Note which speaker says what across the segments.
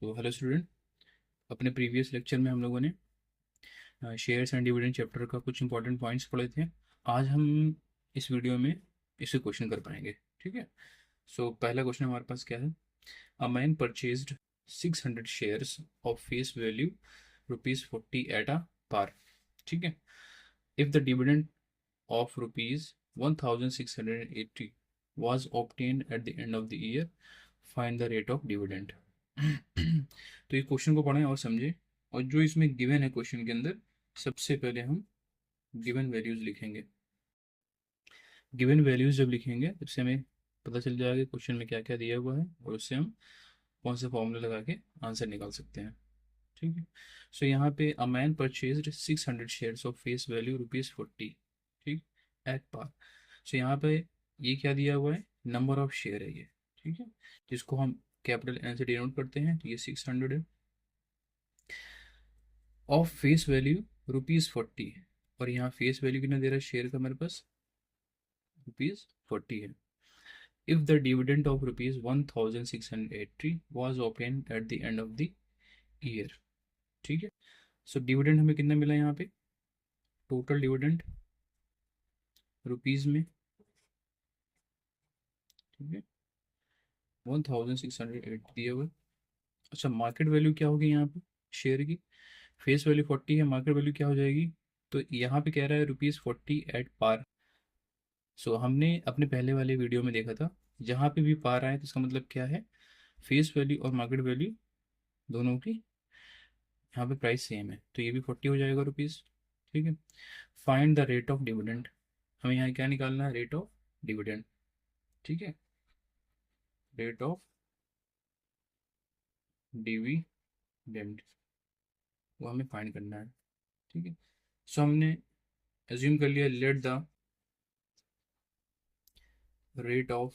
Speaker 1: तो hello student, अपने previous lecture में हम लोगों ने शेयर्स एंड डिविडेंड चैप्टर का कुछ इंपॉर्टेंट पॉइंट्स पढ़े थे। आज हम इस वीडियो में इसे क्वेश्चन कर पाएंगे। ठीक है। सो पहला क्वेश्चन हमारे पास क्या है। A man purchased 600 shares of face value ₹40 at a par. ठीक है। If the dividend of ₹1680 was obtained at the end of the year, find the rate of dividend। तो ये क्वेश्चन को पढ़ें और समझें। और जो इसमें गिवन है क्वेश्चन के अंदर, सबसे पहले हम गिवन वैल्यूज लिखेंगे। गिवन वैल्यूज जब लिखेंगे तब से हमें पता चल जाएगा क्वेश्चन में क्या क्या दिया हुआ है और उससे हम कौन से फॉर्मूला लगा के आंसर निकाल सकते हैं। ठीक है। सो यहाँ पे अ man purchased 600 shares of face value ₹40। ठीक। At par. सो यहाँ पे ये क्या दिया हुआ है, नंबर ऑफ शेयर है ये। ठीक है। जिसको हम कैपिटल एन से डिनोट करते हैं, तो ये 600 है। Of face value ₹40। और यहाँ फेस वैल्यू कितना दे रहा है शेयर का, मेरे पास ₹40 है। If the dividend of ₹1680 was open at the end of the year. ठीक है। सो डिविडेंड हमें कितना मिला यहाँ पे, टोटल डिविडेंड रुपीज में। ठीक है। 1680 दिया हुआ है। अच्छा, मार्केट वैल्यू क्या होगी यहाँ पे शेयर की। फेस वैल्यू 40 है, मार्केट वैल्यू क्या हो जाएगी। तो यहाँ पे कह रहा है ₹40 एट पार। सो हमने अपने पहले वाले वीडियो में देखा था, जहाँ पे भी पार आए तो इसका मतलब क्या है, फेस वैल्यू और मार्केट वैल्यू दोनों की यहाँ पे प्राइस सेम है, तो ये भी 40 हो जाएगा रुपीज़। ठीक है। Find the rate of dividend. हमें यहाँ क्या निकालना है, रेट ऑफ डिविडेंड। ठीक है। रेट ऑफ डिविडेंड वो हमें फाइंड करना है। ठीक है। सो हमने एज्यूम कर लिया, let the rate of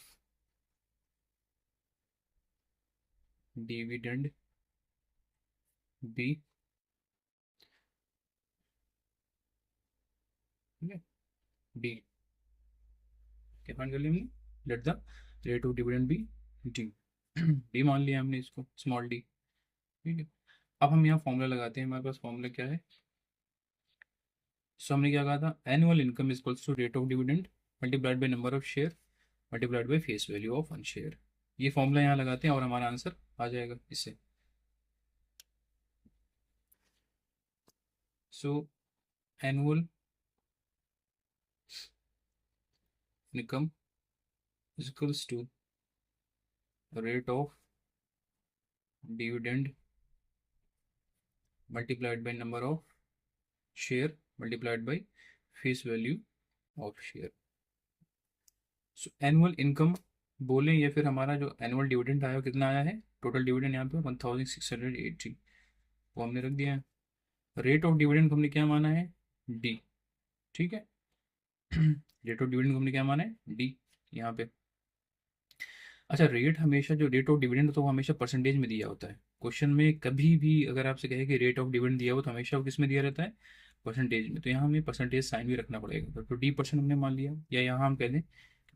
Speaker 1: dividend be. ठीक है। डी क्या फाइंड कर लिया हमने, let the rate of dividend be d. D मान लिया हमने इसको, स्मॉल डी। ठीक है। अब हम यहाँ फॉर्मूला लगाते हैं। हमारे पास फॉर्मूला क्या है। सो हमने क्या कहा था, annual income is equals to rate of dividend multiplied by number of share multiplied by face value of one share. ये फॉर्मूला यहाँ लगाते हैं और हमारा आंसर आ जाएगा इससे। So annual income is equals to rate of dividend multiplied by number of share multiplied by face value of share. So annual income बोलें या फिर हमारा जो एनुअल डिविडेंड आया कितना आया है, टोटल डिविडेंड यहाँ पे 1680, वो हमने रख दिया है। रेट ऑफ डिविडेंड को हमने क्या माना है, डी। ठीक है। रेट ऑफ डिविडेंड को हमने क्या माना है, डी यहाँ पे। अच्छा, रेट हमेशा, जो रेट ऑफ डिविडेंड तो वो हमेशा परसेंटेज में दिया होता है। क्वेश्चन में कभी भी अगर आपसे कहे कि रेट ऑफ डिविडेंड दिया हो तो हमेशा वो किस में दिया रहता है, परसेंटेज में। तो यहाँ हमें परसेंटेज साइन भी रखना पड़ेगा। तो D% हमने मान लिया, या यहाँ हम कह दें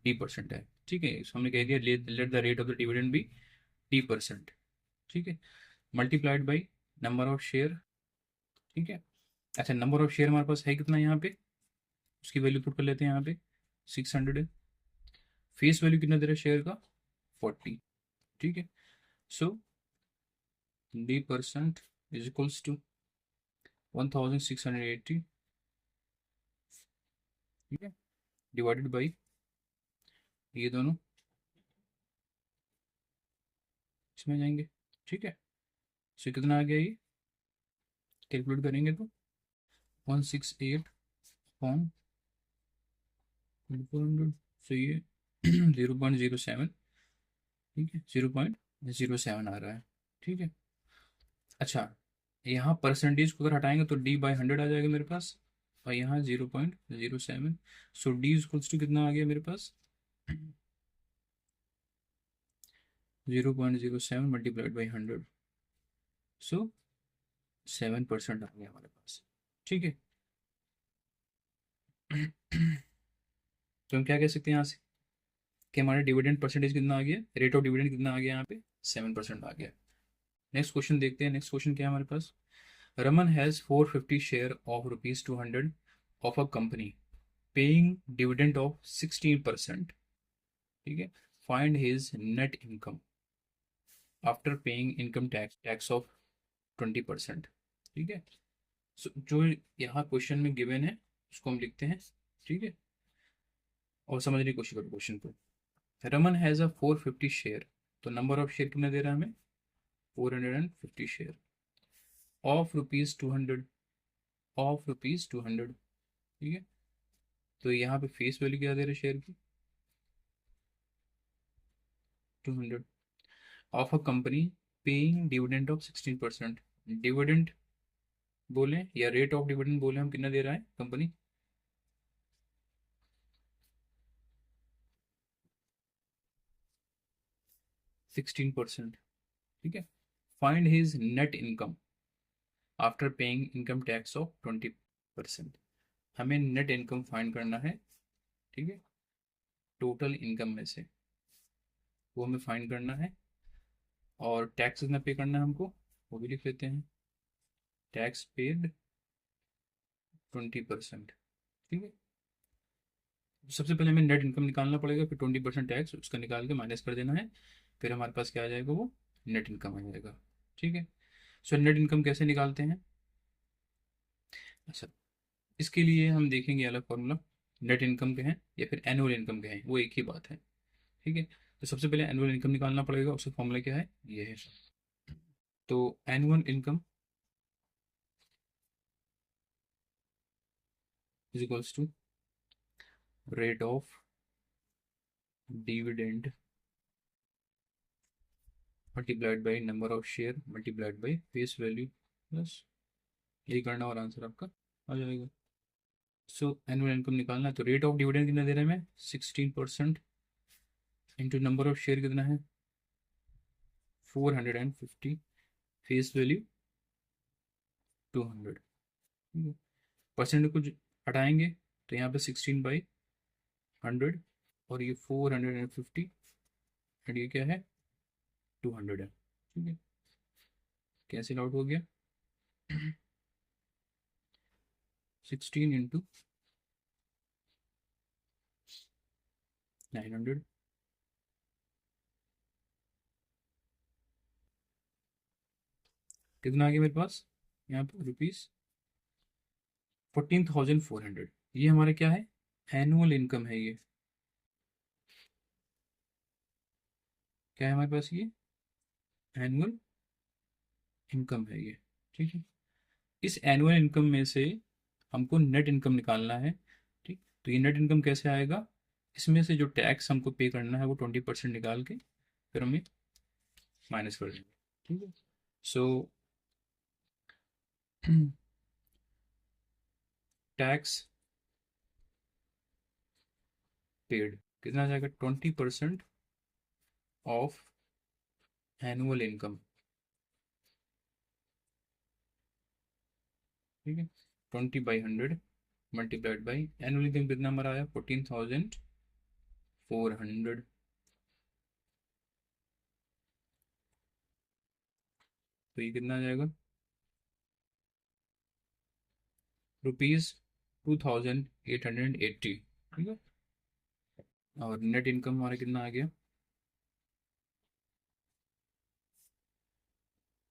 Speaker 1: D% है। ठीक है। इसको हमने कह दिया let the rate of the dividend be D%। ठीक है। Multiplied by number of share. ठीक है। अच्छा, नंबर ऑफ शेयर हमारे पास है कितना यहाँ पे, उसकी वैल्यू पुट कर लेते हैं यहाँ पे, 600 है। फेस वैल्यू कितना दे रहा है शेयर का, 40। ठीक है। सो D% इज इक्वल्स टू 1680। ठीक है। डिवाइडेड बाई ये दोनों इसमें जाएंगे। ठीक है। सो कितना आ गया ये, कैलकुलेट करेंगे तो 168 अपॉन 400। सो ये 0.07। ठीक है, 0.07 आ रहा है। ठीक है। अच्छा, यहाँ परसेंटेज को अगर हटाएंगे तो D/100 आ जाएगा मेरे पास, और यहाँ 0.07। सो D इक्वल्स टू कितना आ गया मेरे पास, 0.07 मल्टीप्लाइड बाई 100। सो 7% आ गया हमारे पास। ठीक है। तो हम क्या कह सकते हैं यहाँ से कि हमारा डिविडेंड परसेंटेज कितना आ गया, रेट ऑफ डिविडेंड कितना आ गया यहाँ पे, 7% आ गया। नेक्स्ट क्वेश्चन देखते हैं। नेक्स्ट क्वेश्चन क्या है हमारे पास। Raman has 450 share of ₹200 of a company paying dividend of 16%। ठीक है। Find his net income after paying income tax of 20%। ठीक है। जो यहाँ क्वेश्चन में गिवन है उसको हम लिखते हैं। ठीक है, और समझने की कोशिश करो क्वेश्चन को। रमन हैज़ अ 450 शेयर, तो नंबर ऑफ शेयर कितना दे रहा है हमें, 450 शेयर ऑफ ₹200, ऑफ ₹200। ठीक है, तो यहाँ पे फेस वैल्यू क्या दे रहे हैं शेयर की, 200 of a company paying dividend of 16%। Dividend बोले या रेट ऑफ डिविडेंड बोले, हम कितना दे रहा है कंपनी, 16%। ठीक है। Find his net income after paying income tax of 20%। हमें नेट इनकम फाइंड करना है। ठीक है, टोटल इनकम में से वो हमें फाइंड करना है, और टैक्स कितना पे करना है हमको वो भी लिख लेते हैं। Tax paid 20%। ठीक है, सबसे पहले हमें नेट इनकम निकालना पड़ेगा, फिर 20% टैक्स उसका निकाल के माइनस कर देना है, फिर हमारे पास क्या आ जाएगा, वो नेट इनकम आ जाएगा। ठीक है। सो नेट इनकम कैसे निकालते हैं। अच्छा, इसके लिए हम देखेंगे अलग फॉर्मूला। नेट इनकम के हैं या फिर एनुअल इनकम के हैं, वो एक ही बात है। ठीक है, तो सबसे पहले एनुअल इनकम निकालना पड़ेगा, उसका फॉर्मूला क्या है, ये है। तो annual income is equals to rate of dividend multiplied by number of share multiplied by face value plus, यही करना और आंसर आपका आ जाएगा। सो एनुअल इनकम निकालना है, तो रेट ऑफ डिविडेंड कितना दे रहे हैं हमें, 16%, इंटू नंबर ऑफ शेयर कितना है, 450, फेस वैल्यू 200। परसेंट कुछ हटाएंगे तो यहाँ पे 16/100, और ये 450, एंड ये क्या है, 200 है। ठीक है, कैंसिल आउट हो गया। 16 इंटू 900, कितना आ गया मेरे पास यहाँ पे, ₹14,400। ये हमारा क्या है, एनुअल इनकम है। ये क्या है हमारे पास, ये एनुअल इनकम है ये। ठीक है, इस एनुअल इनकम में से हमको नेट इनकम निकालना है। ठीक, तो ये नेट इनकम कैसे आएगा, इसमें से जो टैक्स हमको पे करना है वो 20% निकाल के फिर हमें माइनस कर देंगे। ठीक है, सो टैक्स पेड कितना आ जाएगा, 20% ऑफ एनुअल इनकम। ठीक है, 20/100 मल्टीप्लाइड बाई एनुअल इनकम कितना हमारा आया, 14,400। तो ये कितना आ जाएगा, ₹2,880। ठीक है, और नेट इनकम हमारा कितना आ गया,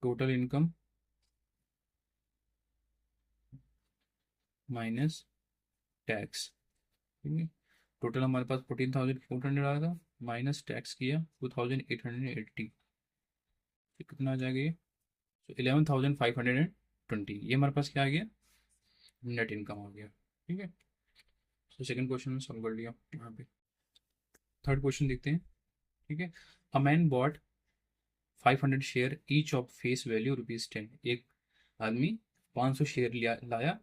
Speaker 1: टोटल इनकम माइनस टैक्स। ठीक है, टोटल हमारे पास 14,400 आया था, माइनस टैक्स किया 2,880। कितना आ जाएगा ये, तो 11,520। ये हमारे पास क्या आ गया, नेट इनकम आ गया। ठीक है, तो सेकंड क्वेश्चन में सॉल्व कर लिया यहाँ पे। थर्ड क्वेश्चन देखते हैं। ठीक है, a man bot 500 share each of face value ₹10। एक आदमी 500 शेयर लाया,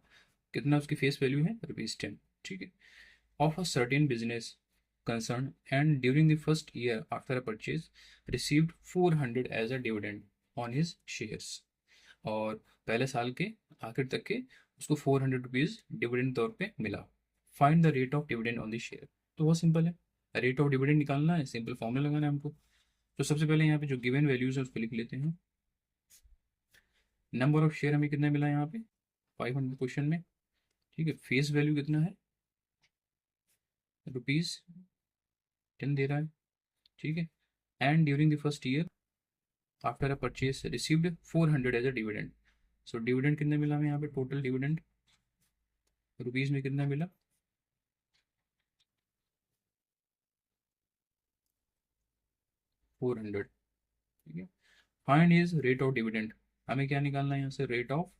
Speaker 1: कितना उसकी फेस वैल्यू है, ₹10। ठीक है, of a certain business concern, and during the first year after a purchase received 400 as a dividend on his shares। और पहले साल के आखिर तक के उसको ₹400 डिविडेंड तौर पे मिला। Find the rate of dividend on the share. तो बहुत सिंपल है, रेट ऑफ डिविडेंड निकालना है, सिंपल फॉर्मूला लगाना है हमको। तो सबसे पहले यहाँ पे जो गिवन वैल्यूज है उसको लिख लेते हैं। नंबर ऑफ शेयर हमें कितना मिला यहाँ पे 500 क्वेश्चन में, ठीक है। फेस वैल्यू कितना है, ₹10 दे रहा है, ठीक है। And during the first year after a purchase received 400 as a dividend. So dividend कितना मिला हमें यहाँ पे, टोटल डिविडेंड रुपीज में कितना मिला, 400, ठीक है। Find is rate of dividend, हमें क्या निकालना है यहाँ से, रेट ऑफ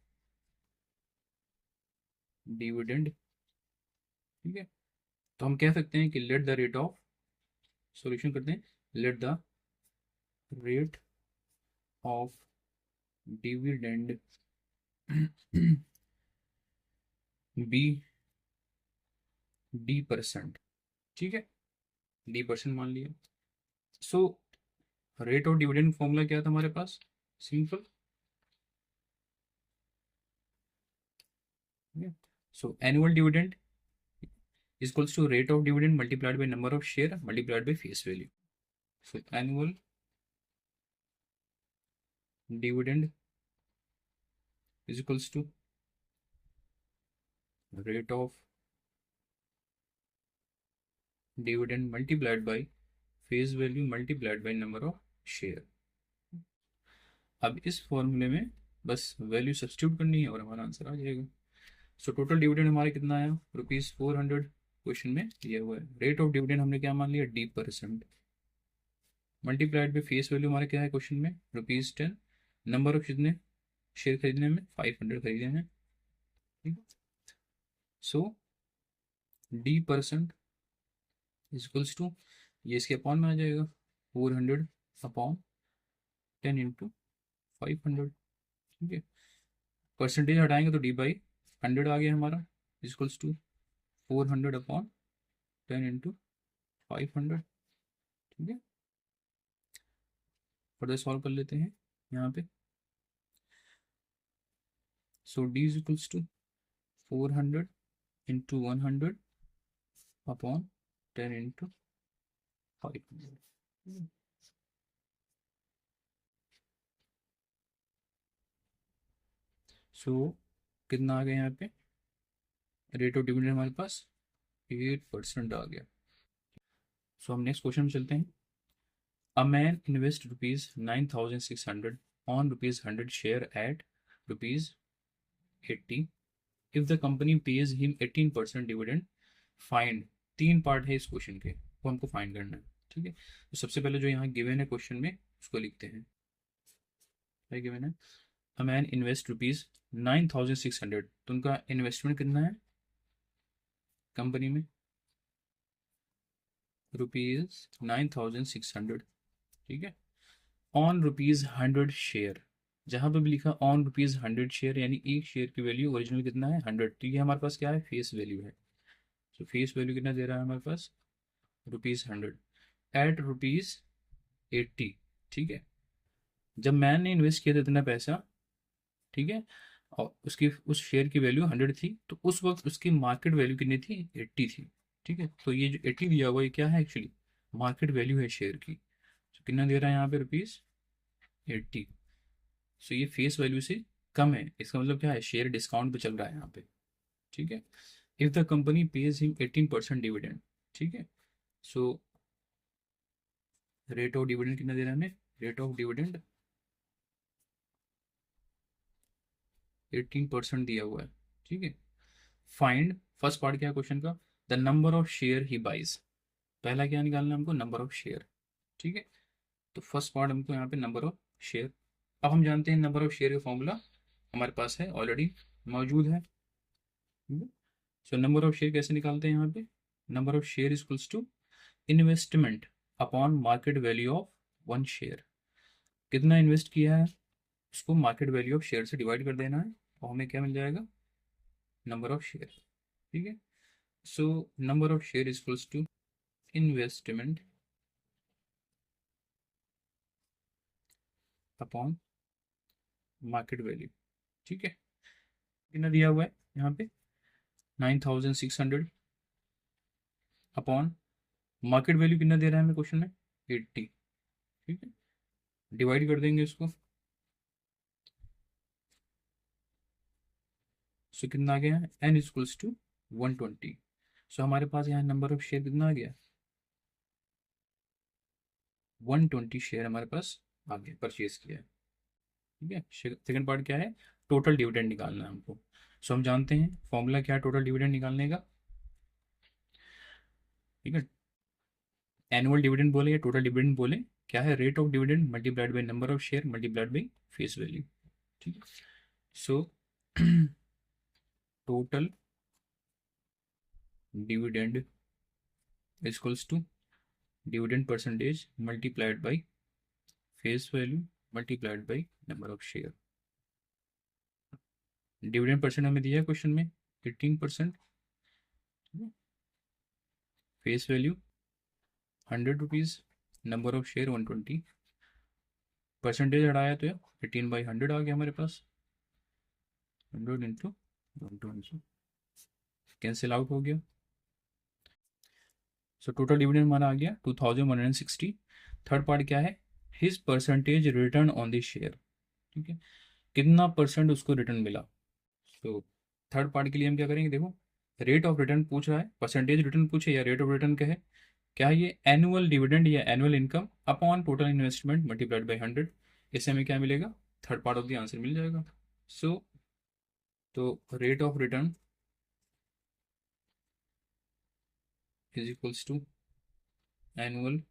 Speaker 1: डिविडेंड, ठीक है। तो हम कह सकते हैं कि let the rate of, solution करते हैं, let the rate of dividend be D%, ठीक है, D% मान लिया। So rate of dividend formula क्या था हमारे पास, simple, so annual dividend equals to rate of dividend multiplied by number of share multiplied by face value. So annual dividend is equals to rate of dividend multiplied by face value multiplied by number of share. अब इस फॉर्मूले में बस value substitute करनी है और हमारा answer आ जाएगा। सो टोटल डिविडेंड हमारे कितना आया, ₹400 क्वेश्चन में दिया हुआ है। रेट ऑफ डिविडेंड हमने क्या मान लिया, D%, multiplied by face value हमारे क्या है क्वेश्चन में, ₹10। नंबर ऑफ कितने शेयर खरीदने में, 500 खरीदे हैं, ठीक है। सो D% इक्वल्स टू, ये इसके अपॉन में आ जाएगा, 400 अपॉन 10 × 500, ठीक है। परसेंटेज हटाएंगे तो D/100 आ गया हमारा, इक्वल्स टू 400 अपॉन 10 × 500, ठीक है। फर्दर सॉल्व कर लेते हैं यहाँ पे। So D is equals to 400 × 100 upon 10 × 500। सो कितना आ गया यहाँ पे, रेट ऑफ डिविडेंड हमारे पास 8% आ गया। सो हम नेक्स्ट क्वेश्चन में चलते हैं। A man invest ₹9,600 on ₹100 share eight ₹80 if the company page him 18% dividend, find. तीन पार्ट है इस क्वेश्चन के, वो हमको फाइंड करना है, ठीक है। तो सबसे पहले जो यहाँ गिवन है क्वेश्चन में उसको लिखते हैं। क्या गिवन है, अ मैन इन्वेस्ट ₹9,600, तो उनका इन्वेस्टमेंट कितना है कंपनी में, ₹9,600, ठीक है। ऑन ₹100 शेयर, जहां पे भी लिखा ऑन ₹100 शेयर यानी एक शेयर की वैल्यू ओरिजिनल कितना है 100, तो ये हमारे पास क्या है, फेस वैल्यू है। तो फेस वैल्यू कितना दे रहा है हमारे पास, ₹100 एट ₹80, ठीक है। जब मैंने इन्वेस्ट किया था इतना पैसा, ठीक है, और उसकी उस शेयर की वैल्यू 100 थी, तो उस वक्त उसकी मार्केट वैल्यू कितनी थी, 80 थी, ठीक है। तो ये जो 80 दिया हुआ, ये क्या है एक्चुअली, मार्केट वैल्यू है शेयर की। तो कितना दे रहा है यहाँ पे, ₹80। सो ये फेस वैल्यू से कम है, इसका मतलब क्या है, शेयर डिस्काउंट पे चल रहा है यहाँ पे, ठीक है। If the company page him 18% dividend, ठीक है। सो रेट ऑफ डिविडेंड कितना दे रहा है हमें, रेट ऑफ डिविडेंड 18% दिया हुआ है, ठीक है। फाइंड, फर्स्ट पार्ट क्या है क्वेश्चन का, the number of share he buys, पहला क्या निकालना है हमको, नंबर ऑफ शेयर, ठीक है। तो फर्स्ट पार्ट हमको यहाँ पे नंबर ऑफ शेयर। अब हम जानते हैं नंबर ऑफ शेयर का फॉर्मूला हमारे पास है, ऑलरेडी मौजूद है। सो नंबर ऑफ शेयर कैसे निकालते हैं यहाँ पे, number of share equals to investment upon market value of one share. कितना इन्वेस्ट किया है उसको मार्केट वैल्यू ऑफ शेयर से डिवाइड कर देना है, और हमें क्या मिल जाएगा, नंबर ऑफ शेयर, ठीक है। So number of share equals to investment upon market value, ठीक है। कितना दिया हुआ है यहाँ पे, 9,600 अपॉन मार्केट वैल्यू कितना दे रहा है हमें क्वेश्चन में, 80, ठीक है। डिवाइड कर देंगे इसको, सो कितना आ गया n इक्वल्स टू 120। सो हमारे पास यहाँ नंबर ऑफ शेयर कितना आ गया 120 शेयर हमारे पास आ गया, परचेज किया है। ठीक है, सेकंड पार्ट क्या है, टोटल डिविडेंड निकालना है हमको। सो हम जानते हैं फॉर्मूला क्या है टोटल डिविडेंड निकालने का। ठीक है, एनुअल डिविडेंड बोले या टोटल डिविडेंड बोले, क्या है rate of dividend multiplied by number of share multiplied by face value. ठीक है, so total dividend equals to dividend percentage multiplied by face value multiplied by number of share. Dividend percent हमें दिया है question में 18%, face value 100 rupees, number of share 120, percentage हटाया तो 18/100 आ गया हमारे पास, 100 इंटू 120 कैंसिल आउट हो गया। सो टोटल डिविडेंड हमारा आ गया 2160। थर्ड पार्ट क्या है, his percentage return on the share. ठीक है, कितना परसेंट उसको रिटर्न मिला। तो थर्ड पार्ट के लिए हम क्या करेंगे, देखो रेट ऑफ रिटर्न पूछ रहा है, परसेंटेज रिटर्न पूछे या रेट ऑफ रिटर्न का है, क्या है ये एनुअल डिविडेंड या annual income upon total investment multiplied by 100। इससे हमें क्या मिलेगा, third part of the answer मिल जाएगा। सो तो rate of return is equals to annual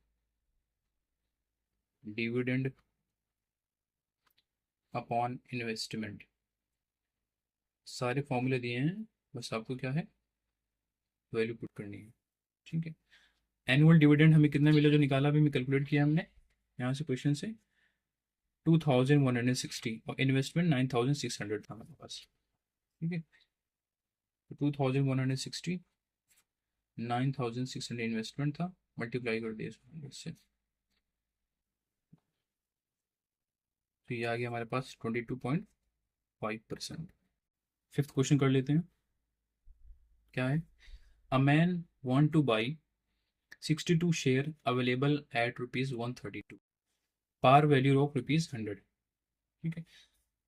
Speaker 1: dividend upon investment. सारे फॉर्मूले दिए हैं, बस आपको क्या है वैल्यू पुट करनी है। ठीक है, एनुअल डिविडेंड हमें कितना मिला जो निकाला भी, हमें कैलकुलेट किया हमने यहाँ से क्वेश्चन से 2160 और इन्वेस्टमेंट 9600 था हमारे पास। ठीक है, तो 2160 9600 इन्वेस्टमेंट था, मल्टीप्लाई कर दिया इससे, तो ये आ गया हमारे पास 22.5%। फिफ्थ क्वेश्चन कर लेते हैं, क्या है, a man want to buy 62 share available at ₹132 par value of ₹100। ठीक है,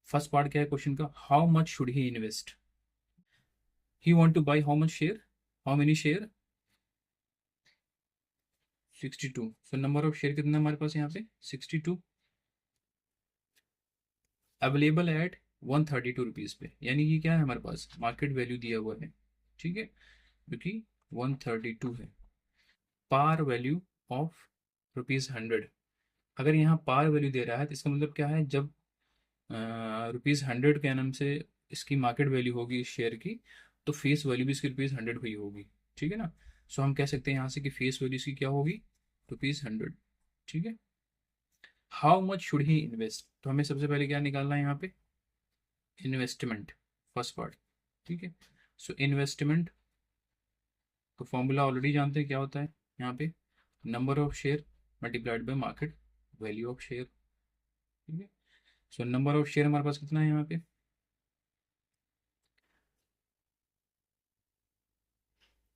Speaker 1: फर्स्ट पार्ट क्या है क्वेश्चन का, how much should he invest, he want to buy how much share, how many share 62। So number of share कितना हमारे पास यहाँ पे 62, available at 132 rupees पे, यानी कि क्या है हमारे पास मार्केट वैल्यू दिया हुआ है। ठीक है, जो कि 132 है, पार वैल्यू ऑफ ₹100। अगर यहाँ पार वैल्यू दे रहा है तो इसका मतलब क्या है, जब ₹100 के नाम से इसकी मार्केट वैल्यू होगी इस शेयर की, तो फेस वैल्यू भी इसकी ₹100 हुई होगी। ठीक है ना, सो हम कह सकते हैं यहाँ से कि फेस वैल्यू इसकी क्या होगी ₹100। ठीक है, how much should he invest, तो हमें सबसे पहले क्या निकालना है यहाँ पे, इन्वेस्टमेंट, फर्स्ट पार्ट। ठीक है, सो इन्वेस्टमेंट तो फॉर्मूला ऑलरेडी जानते हैं क्या होता है यहाँ पे, number of share multiplied by market value of share. ठीक है, सो नंबर ऑफ शेयर हमारे पास कितना है यहाँ पे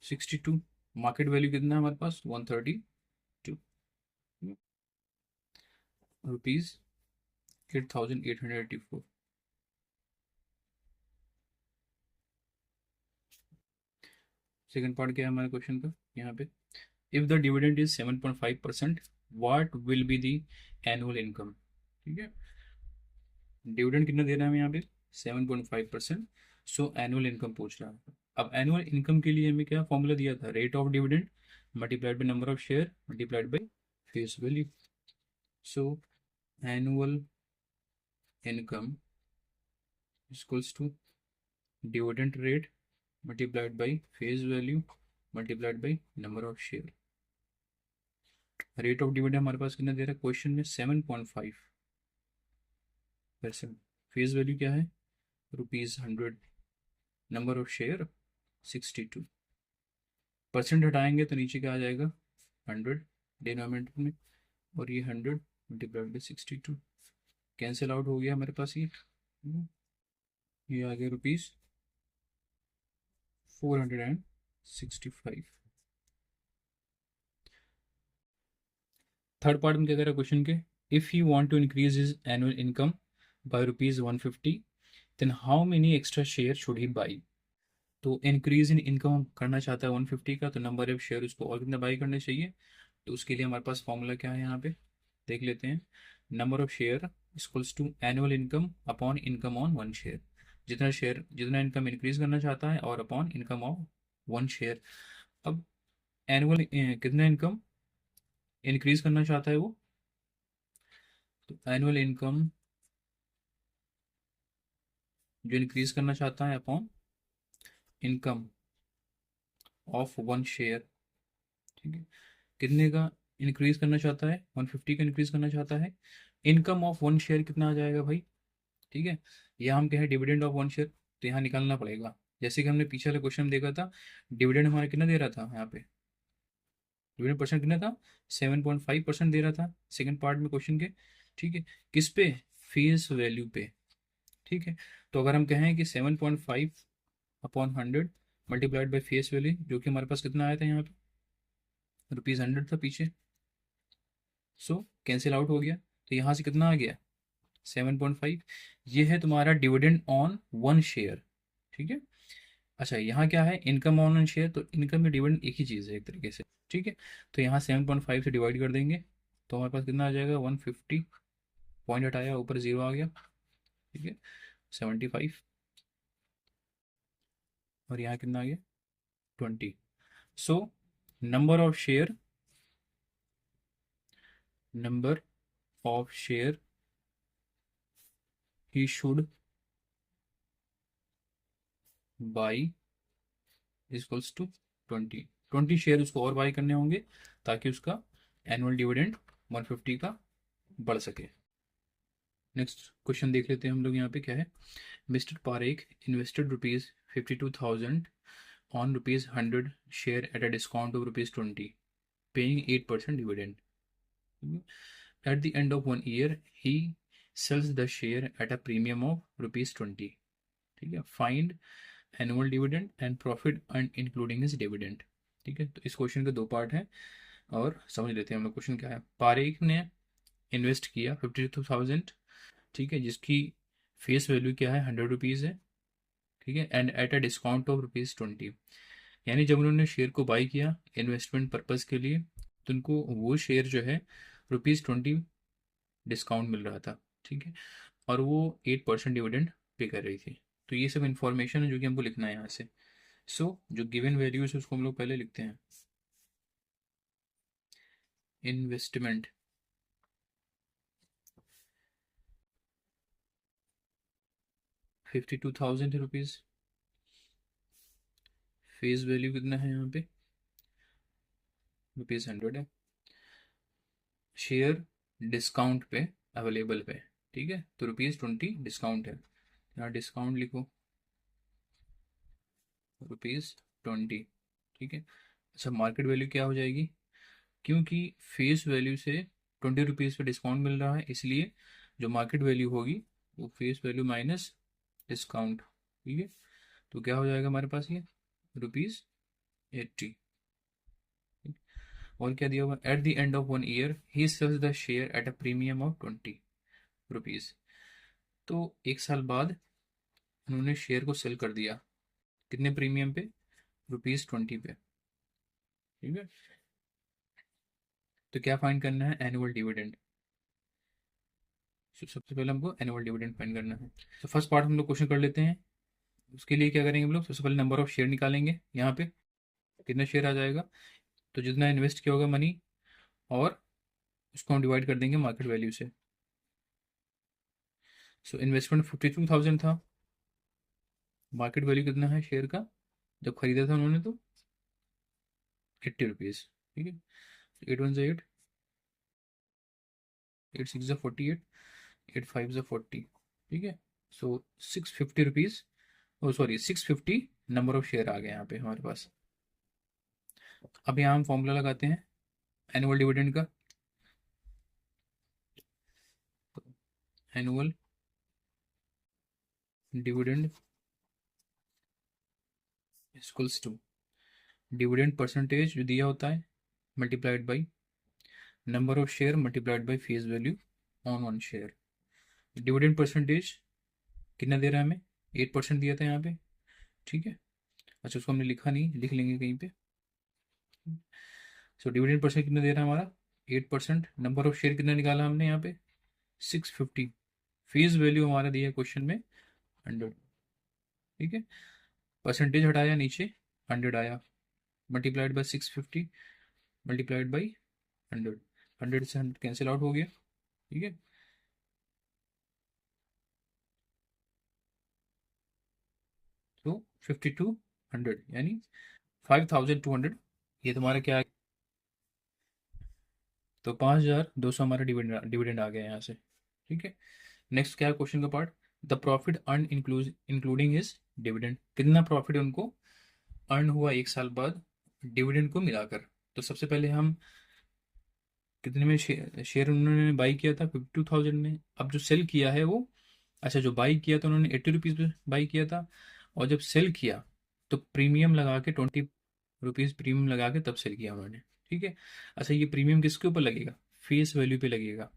Speaker 1: 62, मार्केट वैल्यू कितना है हमारे पास 132 रुपीज 8884। सेकंड पार्ट क्या है हमारे क्वेश्चन का यहाँ पे, if the dividend is 7.5% what will be the annual income. ठीक है, डिविडेंड कितना दे रहा है हमें यहाँ पे 7.5%, सो एनुअल इनकम पूछ रहा है। अब एनुअल इनकम के लिए हमें क्या फॉर्मूला दिया था, rate of dividend multiplied by number of share multiplied by face value. So annual income equals to dividend rate multiplied by face value multiplied by number of share. Rate of dividend हमारे पास कितना दे रहा है question में 7.5%, face value क्या है ₹100, number of share 62, percent हटाएंगे तो नीचे क्या आ जाएगा 100 डिनोमिनेटर में, और ये 100 मल्टीप्लाइड बाई 62 कैंसिल आउट हो गया हमारे पास ये आ गया ₹465। थर्ड पार्ट में क्या कह रहा है क्वेश्चन के, if you want to increase his annual income by ₹150 then how many extra share should he buy. तो इंक्रीज इन इनकम करना चाहता है 150 का, तो नंबर ऑफ शेयर उसको और कितने बाई करने चाहिए। तो उसके लिए हमारे पास फॉर्मूला क्या है यहाँ पे देख लेते हैं। Number of share equals to annual income upon income on one share. जितना इनकम इंक्रीज करना चाहता है और upon income of one share. अब एनुअल कितना इनकम इंक्रीज करना चाहता है वो, तो एनुअल इनकम जो इंक्रीज करना चाहता है upon income of one share. ठीक है, कितने का इंक्रीज करना चाहता है, 150 का इंक्रीज करना चाहता है। इनकम ऑफ वन शेयर कितना आ जाएगा भाई। ठीक है, यहाँ हम कहें डिविडेंड ऑफ वन शेयर, तो यहाँ निकालना पड़ेगा। जैसे कि हमने पीछे वाले क्वेश्चन में देखा था, डिविडेंड हमारा कितना दे रहा था यहाँ पे, डिविडेंड परसेंट कितना था, 7.5% दे रहा था सेकंड पार्ट में क्वेश्चन के। ठीक है, किस पे, फेस वैल्यू पे। ठीक है, तो अगर हम कहें कि 7.5 upon 100 multiplied by face value, जो कि हमारे पास कितना आया था यहाँ पे, ₹100 था पीछे। सो कैंसिल आउट हो गया, तो यहाँ से कितना आ गया, 7.5। ये है तुम्हारा डिविडेंड ऑन वन शेयर। ठीक है, अच्छा यहाँ क्या है, इनकम ऑन वन शेयर, तो इनकम में डिविडेंड एक ही चीज़ है एक तरीके से। ठीक है, तो यहाँ 7.5 से डिवाइड कर देंगे, तो हमारे पास कितना आ जाएगा, 150, पॉइंट हटाया ऊपर जीरो आ गया। ठीक है, 75, और यहाँ कितना आ गया, 20। So number of share he should buy equals to 20 share उसको और बाई करने होंगे, ताकि उसका एनुअल डिविडेंड 150 का बढ़ सके। नेक्स्ट क्वेश्चन देख लेते हैं हम लोग, यहाँ पे क्या है। Mister Parekh invested ₹52,000 on ₹100 share at a discount of ₹20, paying 8% dividend. At the end of 1 year he sells the share at a premium of ₹20। ठीक है, find annual dividend and profit earn including his dividend. ठीक है, तो इस question के दो part हैं, और समझ लेते हैं हम लोग क्वेश्चन क्या है। पारेख ने इन्वेस्ट किया 52,000, ठीक है, जिसकी फेस वैल्यू क्या है, ₹100 है। ठीक है, and eight a discount of ₹20, यानी जब उन्होंने शेयर को बाई किया इन्वेस्टमेंट पर्पज़ के लिए, तो उनको वो शेयर जो है ₹20 डिस्काउंट मिल रहा था। ठीक है, और वो 8% डिविडेंड पे कर रही थी। तो ये सब इन्फॉर्मेशन है जो कि हमको लिखना है यहाँ से। सो जो गिवन वैल्यूज है उसको हम लोग पहले लिखते हैं। इन्वेस्टमेंट ₹52,000, फेस वैल्यू कितना है यहाँ पे, ₹100 है। शेयर डिस्काउंट पे अवेलेबल पे, ठीक है, तो ₹20 डिस्काउंट है, यहाँ डिस्काउंट लिखो ₹20। ठीक है, अच्छा मार्केट वैल्यू क्या हो जाएगी, क्योंकि फेस वैल्यू से ₹20 पे डिस्काउंट मिल रहा है, इसलिए जो मार्केट वैल्यू होगी वो फेस वैल्यू माइनस डिस्काउंट। ठीक है, तो क्या हो जाएगा हमारे पास ये ₹80। और क्या दिया हुआ, at the end of 1 year he sells the share at a premium of ₹20। तो एक साल बाद उन्होंने शेयर को सेल कर दिया, कितने प्रीमियम पे, ₹20 पे। ठीक है, तो क्या फाइंड करना है, एनुअल डिविडेंड। सबसे पहले हमको एनुअल डिविडेंड फाइंड करना है। तो फर्स्ट पार्ट हम लोग क्वेश्चन कर लेते हैं। उसके लिए क्या करेंगे हम लोग, सबसे पहले नंबर ऑफ शेयर निकालेंगे, यहाँ पे कितना शेयर आ जाएगा, तो जितना इन्वेस्ट किया होगा मनी, और उसको हम डिवाइड कर देंगे मार्केट वैल्यू से। सो इन्वेस्टमेंट 52,000 था, मार्केट वैल्यू कितना है शेयर का, जब खरीदा था उन्होंने तो ₹80। ठीक है, 8 1 8, 8 6 48, 8 5 40। ठीक है, सो ₹650, ओ सॉरी 650 नंबर ऑफ शेयर आ गए यहाँ पे हमारे पास। अब यहाँ हम फॉर्मूला लगाते हैं एनुअल डिविडेंड का। Annual dividend equals to dividend percentage जो दिया होता है multiplied by number of share multiplied by face value on one share. Dividend percentage कितना दे रहा है हमें, 8% दिया था यहाँ पे, ठीक है। अच्छा उसको हमने लिखा नहीं, लिख लेंगे कहीं पे। सो डिविडेंड परसेंट कितना दे रहा है हमारा, 8%। नंबर ऑफ शेयर कितना निकाला हमने यहाँ पे, 650। फेस वैल्यू हमारा दिया है क्वेश्चन में 100, ठीक है। परसेंटेज हटाया नीचे, 100 आया, मल्टीप्लाइड बाय 650 मल्टीप्लाइड बाई 100, 100 से 100 कैंसिल आउट हो गया, ठीक है। तो 5200 यानी 5200, ये तुम्हारा क्या है, तो 5200 हमारा डिविडेंड डिविडेंड आ गया यहाँ से, ठीक है। नेक्स्ट क्या है क्वेश्चन का part, the profit earn including his dividend, कितना प्रॉफिट उनको अर्न हुआ एक साल बाद डिविडेंड को मिलाकर। तो सबसे पहले हम कितने में शेयर उन्होंने बाई किया था, 52,000 में। अब जो सेल किया है वो, अच्छा जो बाई किया था उन्होंने 80 रुपीज़ में बाई किया था, और जब सेल किया तो प्रीमियम लगा के 20 रुपीज़ प्रीमियम लगा के तब सेल किया उन्होंने, ठीक है। अच्छा ये प्रीमियम किसके ऊपर लगेगा, फेस वैल्यू पे लगेगा।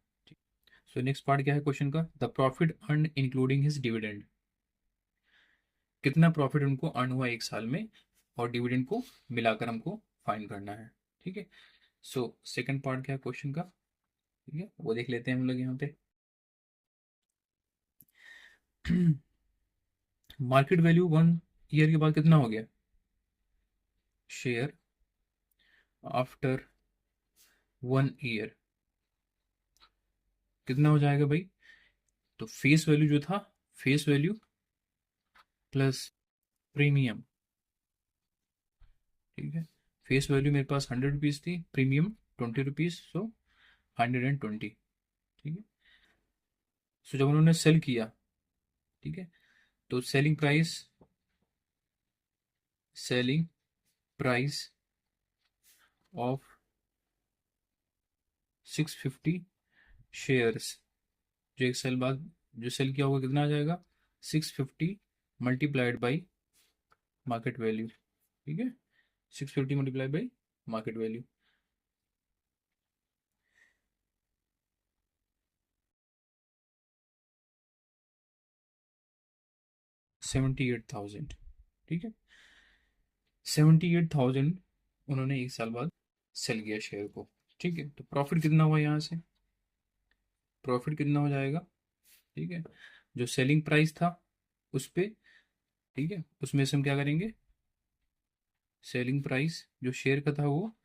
Speaker 1: सो नेक्स्ट पार्ट क्या है क्वेश्चन का, the profit earn including his dividend, कितना प्रॉफिट उनको अर्न हुआ एक साल में और डिविडेंड को मिलाकर हमको फाइंड करना है, ठीक है। सो सेकंड पार्ट क्या है क्वेश्चन का, ठीक है, वो देख लेते हैं हम लोग यहाँ पे। मार्केट वैल्यू 1 ईयर के बाद कितना हो गया, शेयर आफ्टर 1 ईयर कितना हो जाएगा भाई, तो फेस वैल्यू जो था, फेस वैल्यू प्लस प्रीमियम, ठीक है। फेस वैल्यू मेरे पास 100 रुपीज़ थी, प्रीमियम 20 रुपीज़, सो 120, ठीक है। सो जब उन्होंने सेल किया, ठीक है, तो सेलिंग प्राइस ऑफ 650 शेयर्स, जो एक साल बाद जो सेल किया होगा कितना आ जाएगा, 650 मल्टीप्लाइड बाई मार्केट वैल्यू, ठीक है। 650 मल्टीप्लाइड बाई मार्केट वैल्यू, 78,000, ठीक है। 78,000 उन्होंने एक साल बाद सेल किया शेयर को, ठीक है। तो प्रॉफिट कितना हुआ यहाँ से, प्रॉफिट कितना हो जाएगा, ठीक है, जो सेलिंग प्राइस था उस पे, ठीक है, उसमें से हम क्या करेंगे, सेलिंग प्राइस जो शेयर का था वो,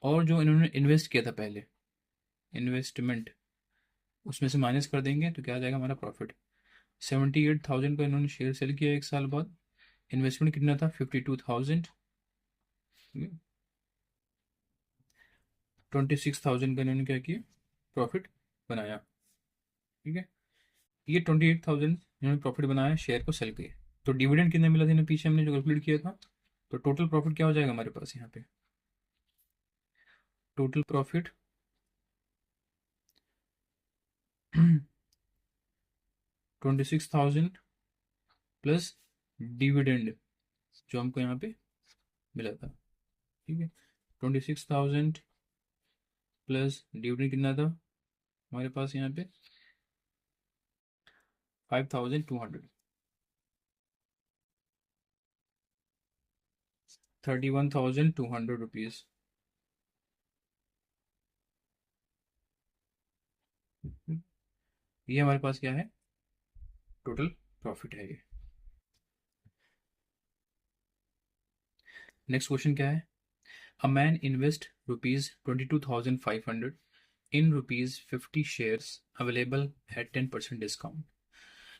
Speaker 1: और जो इन्होंने इन्वेस्ट किया था पहले, इन्वेस्टमेंट, उसमें से माइनस कर देंगे तो क्या आ जाएगा हमारा प्रॉफिट। 78,000 का इन्होंने शेयर सेल किया एक साल बाद, इन्वेस्टमेंट कितना था 52,000, 26,000 का इन्होंने क्या किया, प्रॉफिट बनाया, ठीक है। ये 28,000 इन्होंने प्रॉफिट बनाया शेयर को सेल किए। तो डिविडेंड कितना मिला था इन्हें पीछे हमने जो कैलकुलेट किया था, तो टोटल प्रॉफिट क्या हो जाएगा हमारे पास यहाँ पे, टोटल प्रॉफिट 26,000 प्लस डिविडेंड जो हमको यहाँ पे मिला था, ठीक है। 26,000 प्लस डिविडेंड कितना था हमारे पास यहाँ पे, 5,200, 31,200 रुपीज़, ये हमारे पास क्या है, टोटल प्रॉफिट है ये। नेक्स्ट क्वेश्चन क्या है, a man invest ₹22,500 in ₹50 shares available at 10% discount,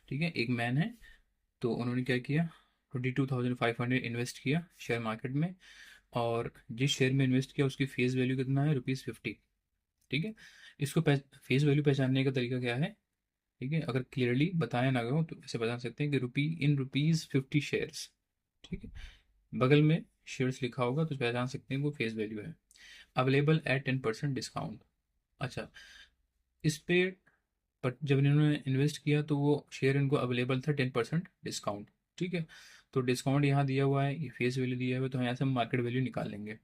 Speaker 1: ठीक है। एक मैन है, तो उन्होंने क्या किया, 22,500 इन्वेस्ट किया शेयर मार्केट में, और जिस शेयर में इन्वेस्ट किया उसकी फेस वैल्यू कितना है, ₹50, ठीक है। इसको फेस वैल्यू पहचानने का तरीका क्या है, ठीक है, अगर क्लियरली बताया ना गया तो ऐसे बता सकते हैं कि ₹50 शेयर्स, ठीक है, बगल में शेयर्स लिखा होगा तो पहचान सकते हैं वो फेस वैल्यू है। अवेलेबल एट 10% डिस्काउंट, अच्छा इस पे, पर जब इन्होंने इन्वेस्ट किया तो वो शेयर इनको अवेलेबल था 10% डिस्काउंट, ठीक है। तो डिस्काउंट यहाँ दिया हुआ है, ये फेस वैल्यू दिया हुआ है, तो यहाँ से हम मार्केट वैल्यू निकाल लेंगे,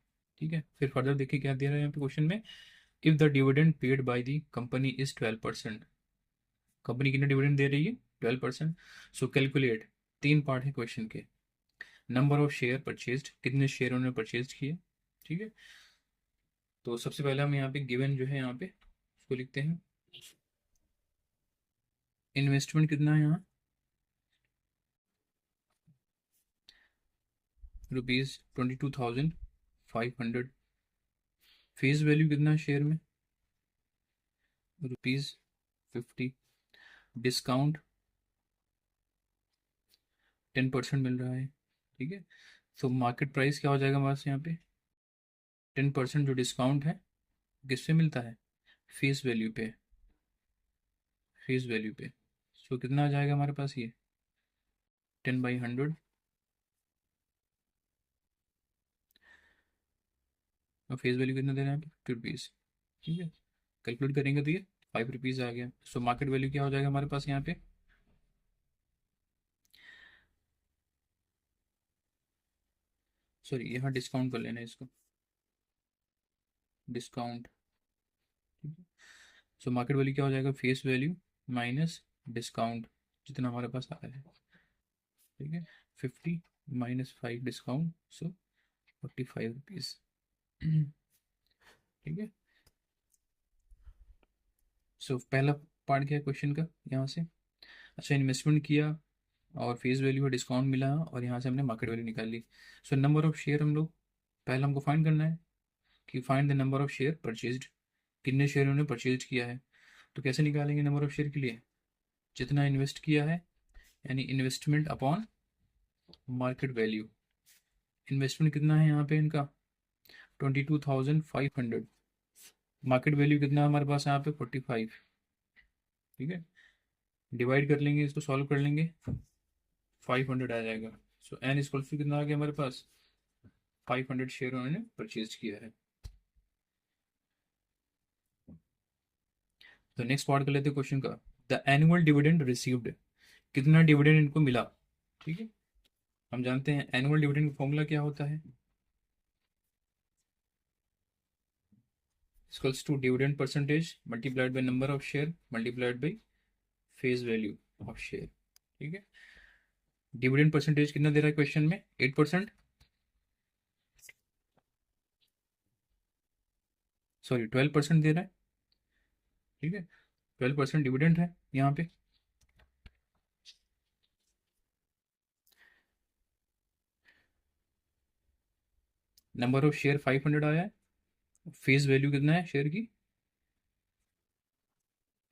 Speaker 1: ठीक है। फिर फर्दर देखिए क्या दे रहा है यहाँ पे क्वेश्चन में, if the dividend paid by the company is 12%, company कितना डिविडेंड दे रही है, 12%। सो कैलकुलेट, 3 पार्ट है क्वेश्चन के। नंबर ऑफ शेयर परचेज्ड, कितने शेयर उन्होंने परचेज किए, ठीक है। तो सबसे पहले हम यहाँ पे गिवन जो है यहाँ पे उसको लिखते हैं। इन्वेस्टमेंट कितना है यहाँ, ₹22,500। फेस वैल्यू कितना है शेयर में, ₹50। डिस्काउंट 10% मिल रहा है, ठीक है। तो मार्केट प्राइस क्या हो जाएगा हमारे पास यहाँ पे, 10% जो डिस्काउंट है किससे मिलता है, फेस वैल्यू पे, फेस वैल्यू पे। सो कितना आ जाएगा हमारे पास ये 10/100, और फेस वैल्यू कितना दे रहे हैं यहाँ पे, ₹50, ठीक है। कैलकुलेट करेंगे तो ये ₹5 आ गया। सो मार्केट वैल्यू क्या हो जाएगा हमारे पास यहाँ पे, सॉरी यहाँ डिस्काउंट कर लेना है इसको, डिस्काउंट, ठीक है। सो मार्केट वैल्यू क्या हो जाएगा, फेस वैल्यू माइनस डिस्काउंट, जितना हमारे पास आया है, ठीक है। 50 माइनस 5 डिस्काउंट, सो ₹45, ठीक है। सो पहला पार्ट क्या है क्वेश्चन का यहाँ से, अच्छा इन्वेस्टमेंट किया और फेस वैल्यू का डिस्काउंट मिला और यहाँ से हमने मार्केट वैल्यू निकाल ली। सो नंबर ऑफ शेयर हम लोग पहले हमको फाइंड करना है कि find the number of share purchased, कितने शेयर उन्होंने परचेज किया है। तो कैसे निकालेंगे नंबर ऑफ शेयर के लिए, जितना इन्वेस्ट किया है, यानी investment upon market value. Investment कितना है यहाँ पे इनका 22,500, मार्केट वैल्यू कितना है हमारे पास यहाँ पे 45, ठीक है। डिवाइड कर लेंगे इसको, सॉल्व कर लेंगे, 500 आ जाएगा। सो एन इक्वल टू कितना आ गया हमारे पास, 500 शेयर उन्होंने परचेज किया है। तो नेक्स्ट पार्ट कर लेते हैं क्वेश्चन का, द एनुअल डिविडेंड रिसीव्ड, कितना डिविडेंड इनको मिला, ठीक है। हम जानते हैं एनुअल डिविडेंड का फॉर्मूला क्या होता है, equals to dividend percentage multiplied by number of share multiplied by face value of share, ठीक है। डिविडेंड परसेंटेज कितना दे रहा है क्वेश्चन में, 8%, सॉरी 12% दे रहा है, ठीक है। 12% डिविडेंड है यहाँ पे। नंबर ऑफ शेयर 500 आया है, फेस वैल्यू कितना है शेयर की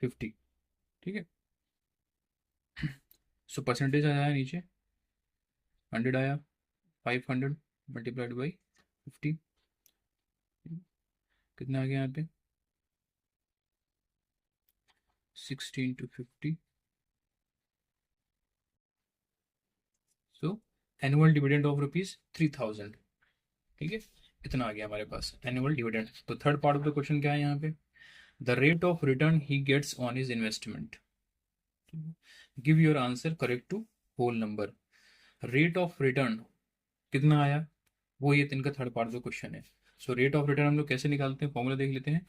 Speaker 1: 50, ठीक है। सो परसेंटेज आया है नीचे 100 आया, 500 मल्टीप्लाइड बाई 50, कितना आ गया यहाँ पे 60 × 50। सो एनुअल डिविडेंड ऑफ ₹3000, ठीक है। इतना आ गया हमारे पास एनुअल डिविडेंड। तो third part of the question क्या है यहाँ पे, the rate of return he gets on his investment, give your answer correct to whole number. Rate of return कितना आया, वो ये इनका third part of the question है। सो रेट ऑफ रिटर्न हम लोग कैसे निकालते हैं, फॉर्मूला देख लेते हैं।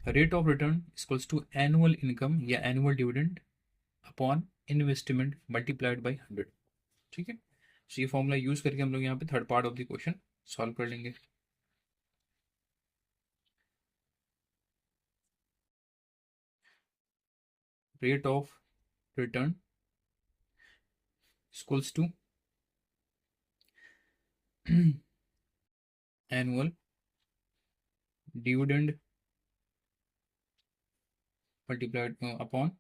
Speaker 1: Rate of return equals to annual income या annual dividend upon investment multiplied by 100, ठीक है। सो ये फॉर्मूला यूज करके हम लोग यहाँ पे third part of the question solve कर लेंगे। Rate of return equals to annual dividend multiplied upon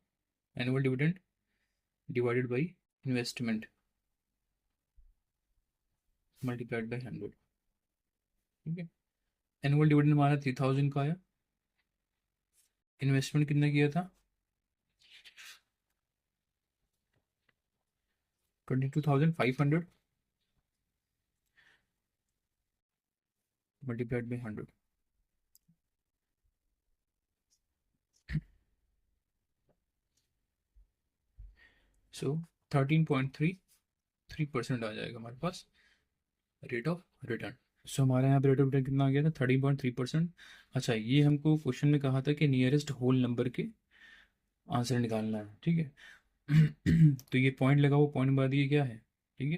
Speaker 1: annual dividend divided by investment multiplied by 100, ठीक है। एनुअल डिविडेंड हमारा 3000 का आया, इन्वेस्टमेंट कितना किया था 22,500 मल्टीप्लाइड बाई 100, सो 13.33% आ जाएगा हमारे पास रेट ऑफ रिटर्न। सो हमारे यहाँ पे रेट ऑफ रिटर्न कितना आ गया था 13.3%। अच्छा ये हमको क्वेश्चन में कहा था कि नियरेस्ट होल नंबर के आंसर निकालना है, ठीक है। तो ये पॉइंट लगा हुआ, पॉइंट बाद ये क्या है, ठीक है,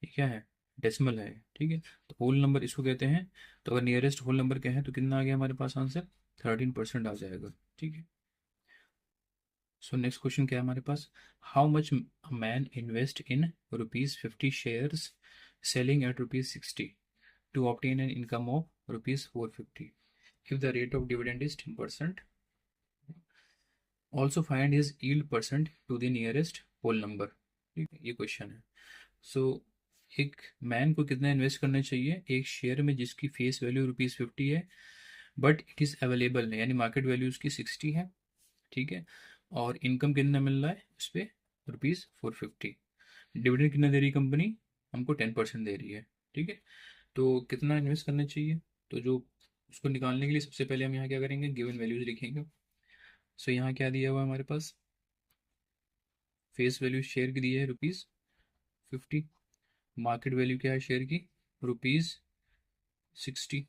Speaker 1: ये क्या है, डेसिमल है, ठीक है। तो होल नंबर इसको कहते हैं। तो अगर नियरेस्ट होल नंबर क्या है तो कितना आ गया हमारे पास आंसर, 13% आ जाएगा, ठीक है। सो नेक्स्ट क्वेश्चन क्या है हमारे पास, how much man invest in ₹50 shares selling at ₹60 to obtain an income of ₹450 if the rate of dividend is 10%. Also find his yield percent to the nearest whole number. ठीक है, ये question है। सो एक man को कितना invest करना चाहिए एक शेयर में जिसकी फेस वैल्यू ₹50 है, बट इट इज़ अवेलेबल है, यानी मार्केट वैल्यू उसकी 60 है, ठीक है। और इनकम कितना मिल रहा है उस पर, ₹450। डिविडेंड कितना दे रही है कंपनी, हमको 10% दे रही है, ठीक है। तो कितना इन्वेस्ट करना चाहिए, तो जो उसको निकालने के लिए सबसे पहले हम यहाँ क्या करेंगे, गिवन वैल्यूज लिखेंगे। सो यहाँ क्या दिया हुआ है हमारे पास, फेस वैल्यू शेयर की दी है ₹50, मार्केट वैल्यू क्या है शेयर की, ₹60।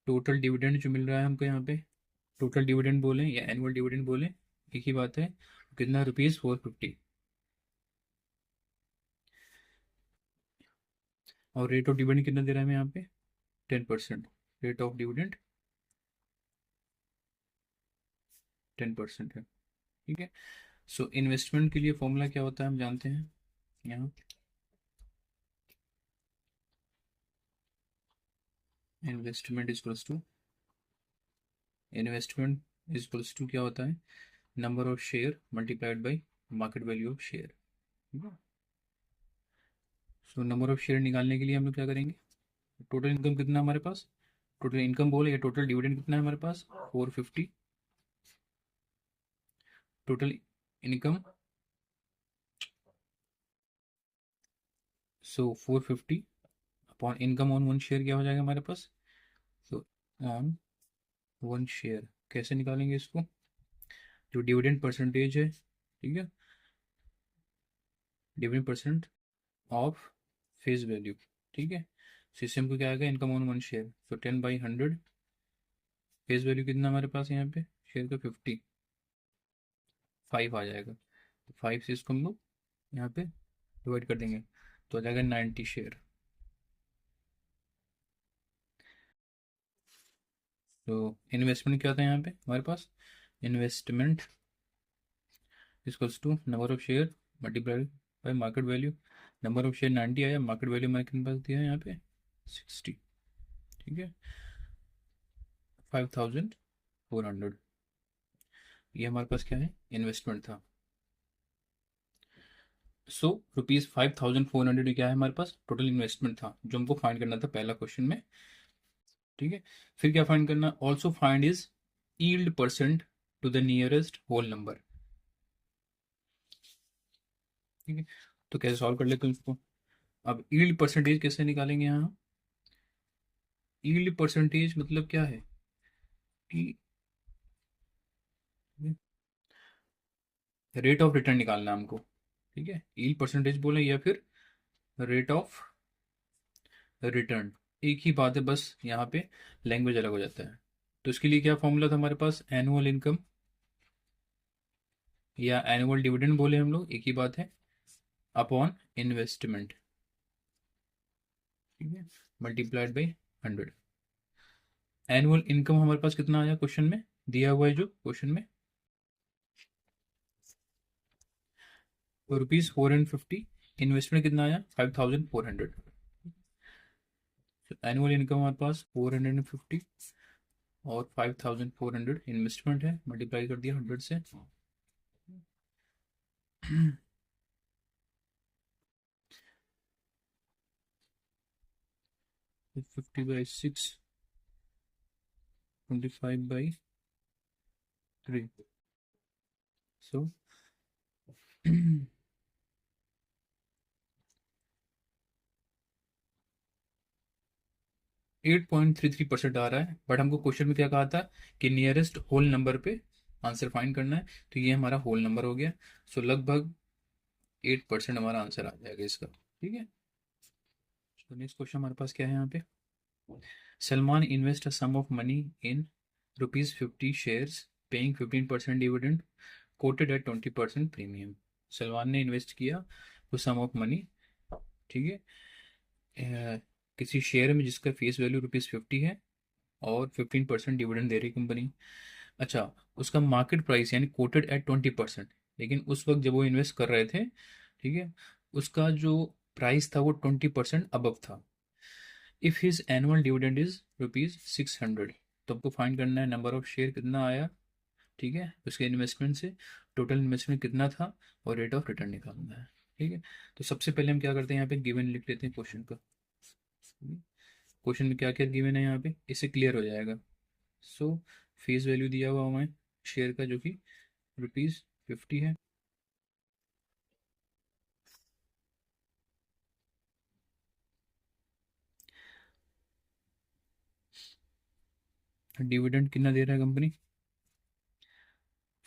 Speaker 1: टोटल डिविडेंड जो मिल रहा है हमको यहाँ पे, टोटल डिविडेंड बोलें या एनुअल डिविडेंड बोलें एक ही बात है, कितना, ₹450। और रेट ऑफ डिविडेंड कितना दे रहा है हमें यहाँ पे, 10%। रेट ऑफ डिविडेंड 10% है, ठीक है। सो इन्वेस्टमेंट के लिए फॉर्मूला क्या होता है हम जानते हैं, यहाँ investment equals to, investment equals to क्या होता है, number of share multiplied by market value of share, ठीक है। सो नंबर ऑफ शेयर निकालने के लिए हम लोग क्या करेंगे, टोटल इनकम कितना है हमारे पास, टोटल इनकम बोले या टोटल डिविडेंड कितना है हमारे पास, 450। Total income, so 450 upon income on one share क्या हो जाएगा हमारे पास, सो ऑन वन शेयर कैसे निकालेंगे इसको, जो डिविडेंड परसेंटेज है, ठीक है, dividend percent of face value, ठीक है। सिस्टम को क्या आएगा, income on one share, so 10/100, face value कितना हमारे पास यहाँ पे शेयर का 50, 5 आ जाएगा। तो 5 से इसको हम लोग यहाँ पे डिवाइड कर देंगे तो आ जाएगा 90 शेयर। तो इन्वेस्टमेंट क्या था यहाँ पे हमारे पास, investment equals to number of share multiply by market value, number of share 90 आया, मार्केट वैल्यू हमारे कितने पास दिया है यहाँ पे 60, ठीक है, 5400। ये हमारे पास क्या है, इन्वेस्टमेंट था। सो ₹5400 क्या है हमारे पास, टोटल इन्वेस्टमेंट था जो हमको फाइंड करना था पहला क्वेश्चन में, ठीक है। फिर क्या फाइंड करना, also find is yield percent to the nearest whole number, ठीक है। तो कैसे सॉल्व कर लेते हैं उसको, अब यील्ड परसेंटेज कैसे निकालेंगे यहाँ, यील्ड परसेंटेज मतलब क्या है कि रेट ऑफ रिटर्न निकालना है हमको, ठीक है। यील्ड परसेंटेज बोले या फिर रेट ऑफ रिटर्न, एक ही बात है, बस यहाँ पे लैंग्वेज अलग हो जाता है। तो इसके लिए क्या फॉर्मूला था हमारे पास, एनुअल इनकम या एनुअल डिविडेंड बोले हम लोग, एक ही बात है, अपॉन इन्वेस्टमेंट, ठीक है, मल्टीप्लाइड बाई 100। एनुअल इनकम हमारे पास कितना आया क्वेश्चन में दिया हुआ है, जो क्वेश्चन में ₹450, इन्वेस्टमेंट कितना आया 5400। एनुअल इनकम हमारे पास 450 और 5400 इन्वेस्टमेंट है, मल्टीप्लाई कर दिया 100 से। 50/6, 25/3, सो 8.33% आ रहा है, बट हमको क्वेश्चन में क्या कहा था कि नियरेस्ट होल नंबर पे आंसर फाइंड करना है, तो ये हमारा होल नंबर हो गया। सो लगभग 8% हमारा आंसर आ जाएगा इसका, ठीक है। तो नेक्स्ट क्वेश्चन हमारे पास क्या है यहाँ पे, Salman invest a some of money in ₹50 shares paying 15% dividend quoted at 20% premium. Salman ने इन्वेस्ट किया वो सम ऑफ मनी, ठीक है, किसी शेयर में जिसका फेस वैल्यू ₹50 है और 15% डिविडेंड दे रही कंपनी। अच्छा, उसका मार्केट प्राइस यानी कोटेड एट 20%, लेकिन उस वक्त जब वो इन्वेस्ट कर रहे थे, ठीक है, उसका जो प्राइस था वो 20% अबव था। If his annual dividend is ₹600, तो आपको फाइंड करना है नंबर ऑफ शेयर कितना आया, ठीक है, उसके इन्वेस्टमेंट से टोटल इन्वेस्टमेंट कितना था और रेट ऑफ रिटर्न निकालना है। ठीक है, तो सबसे पहले हम क्या करते हैं, यहाँ पे गिवन लिख लेते हैं क्वेश्चन का। क्वेश्चन में क्या क्या गिवन है यहाँ पे, इससे क्लियर हो जाएगा। सो फेस वैल्यू दिया हुआ हमें शेयर का जो कि ₹50 है। डिविडेंड कितना दे रहा है कंपनी,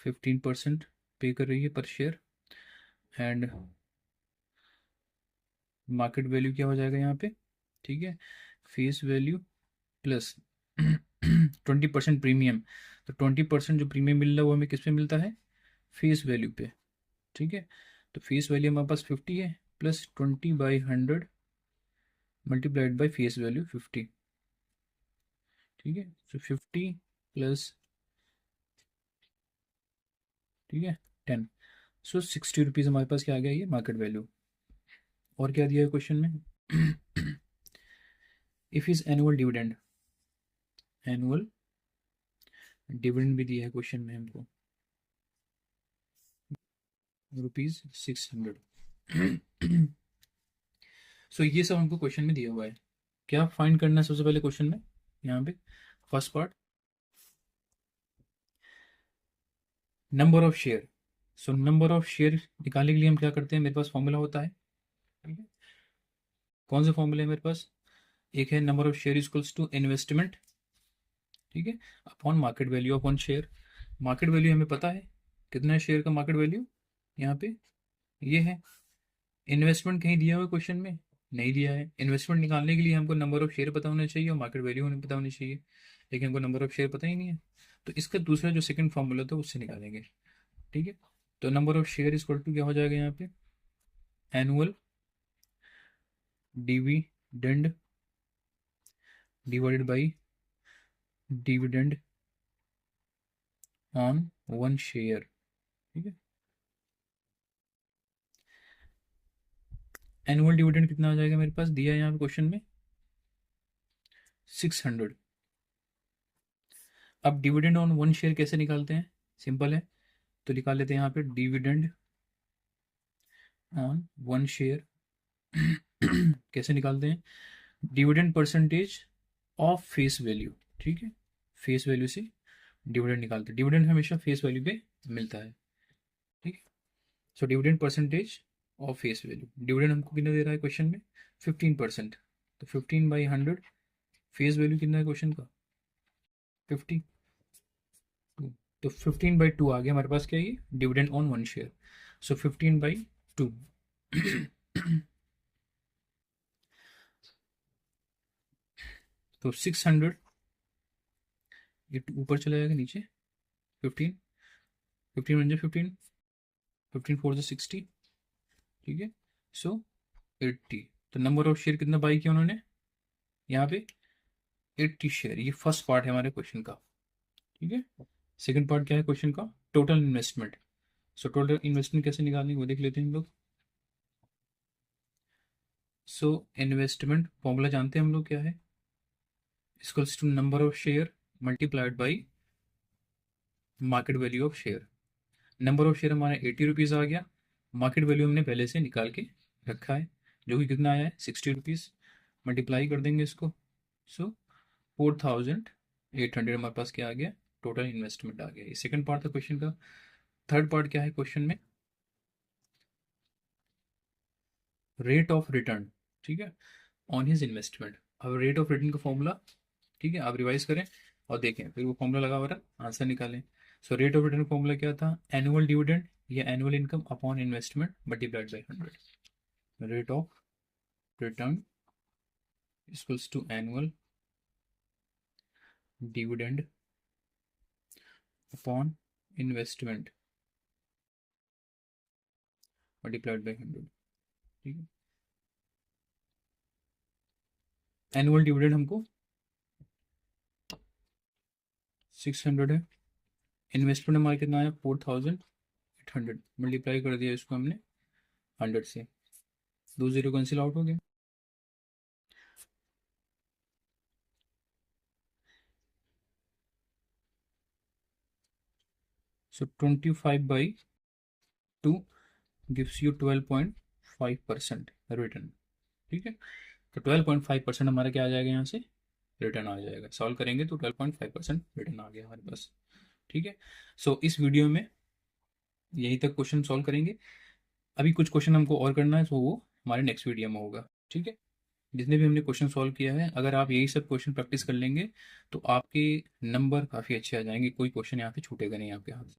Speaker 1: 15% पे कर रही है पर शेयर। एंड मार्केट वैल्यू क्या हो जाएगा यहाँ पे, ठीक है, फेस वैल्यू प्लस 20% प्रीमियम। तो 20% जो प्रीमियम मिल रहा है वो हमें किस पे मिलता है, फेस वैल्यू पे। ठीक है, तो फेस वैल्यू हमारे पास 50 है, plus 20/100 multiplied by face value 50। ठीक है, तो 50 प्लस, ठीक है, 10, सो ₹60 हमारे पास क्या आ गया, ये मार्केट वैल्यू। और क्या दिया है क्वेश्चन में, if is annual dividend, annual dividend भी दिया है क्वेश्चन में हमको, ₹600। सो ये सब हमको क्वेश्चन में दिया हुआ है। क्या फाइंड करना है सबसे पहले क्वेश्चन में, यहाँ पे first part, number of share. So number of share निकालने के लिए हम क्या करते हैं, मेरे पास फॉर्मूला होता है, ठीक है, कौन से फॉर्मूले है मेरे पास, एक है number of share equals to investment, ठीक है, upon market value of one share. Market value हमें पता है कितना है शेयर का मार्केट वैल्यू, यहाँ पे ये है। इन्वेस्टमेंट कहीं दिया हुआ है क्वेश्चन में, नहीं दिया है। इन्वेस्टमेंट निकालने के लिए हमको नंबर ऑफ शेयर पता होना चाहिए और मार्केट वैल्यू होने पता होनी चाहिए, लेकिन हमको नंबर ऑफ शेयर पता ही नहीं है। तो इसका दूसरा जो सेकंड फॉर्मूला था उससे निकालेंगे। ठीक है, तो number of share equal to क्या हो जाएगा यहाँ पे, annual dividend divided by dividend on one share. ठीक है, एनुअल डिविडेंड कितना आ जाएगा मेरे पास, दिया है यहाँ पे क्वेश्चन में 600। अब डिविडेंड ऑन वन शेयर कैसे निकालते हैं, सिंपल है, तो निकाल लेते हैं यहाँ पे डिविडेंड ऑन वन शेयर। कैसे निकालते हैं, dividend percentage of face value. ठीक है, फेस वैल्यू से डिविडेंड निकालते हैं, डिविडेंड हमेशा फेस वैल्यू पे मिलता है। ठीक है, so dividend percentage of face value, dividend हमको कितना दे रहा है क्वेश्चन में, 15%, तो 15/100, फेस वैल्यू कितना है क्वेश्चन का, 50, तो 15/2 आ गया हमारे पास, क्या ये डिविडेंड ऑन वन शेयर, सो 15/2। तो 600, ये ऊपर चला जाएगा नीचे, 15, 15 15, 15×4 = 60, ठीक है, सो 80। तो नंबर ऑफ शेयर कितना बाई किया उन्होंने, यहाँ पे 80 शेयर। ये फर्स्ट पार्ट है हमारे क्वेश्चन का। ठीक है, सेकंड पार्ट क्या है क्वेश्चन का, total investment. So total investment कैसे निकालनी वो देख लेते हैं हम लोग। सो इन्वेस्टमेंट फॉर्मूला जानते हैं हम लोग क्या है, equals to number of share multiplied by market value of share. Number of share हमारा ₹80 आ गया, मार्केट वैल्यू हमने पहले से निकाल के रखा है जो कि कितना आया है, ₹60। मल्टीप्लाई कर देंगे इसको, सो 4800 हमारे पास क्या आ गया, टोटल इन्वेस्टमेंट आ गया। ये सेकंड पार्ट था क्वेश्चन का। थर्ड पार्ट क्या है क्वेश्चन में, रेट ऑफ रिटर्न, ठीक है, ऑन हिज इन्वेस्टमेंट। अब रेट ऑफ रिटर्न का फॉर्मूला, ठीक है, आप रिवाइज करें और देखें, फिर वो फॉर्मूला लगा हुआ रहा, आंसर निकालें। So rate of return formula क्या था, एनुअल डिविडेंड या annual income upon investment multiplied by 100। Rate of return equals to annual dividend upon investment multiplied by 100, ठीक है। एनुअल डिविडेंड हमको 600 है। इन्वेस्टमेंट हमारा कितना आया 4800, मल्टीप्लाई कर दिया इसको हमने 100 से, 2 जीरो कैंसिल आउट हो गया। सो 25/2 गिव्स यू 12.5% रिटर्न, ठीक है। तो 12.5% हमारा क्या आ जाएगा यहाँ से, रिटर्न आ जाएगा। सॉल्व करेंगे तो 12.5% रिटर्न आ गया हमारे पास, ठीक है। सो इस वीडियो में यहीं तक क्वेश्चन सॉल्व करेंगे। अभी कुछ क्वेश्चन हमको और करना है, तो वो हमारे नेक्स्ट वीडियो में होगा, ठीक है। जितने भी हमने क्वेश्चन सॉल्व किया है, अगर आप यही सब क्वेश्चन प्रैक्टिस कर लेंगे तो आपके नंबर काफ़ी अच्छे आ जाएंगे, कोई क्वेश्चन यहाँ पे छूटेगा नहीं आपके हाथ से।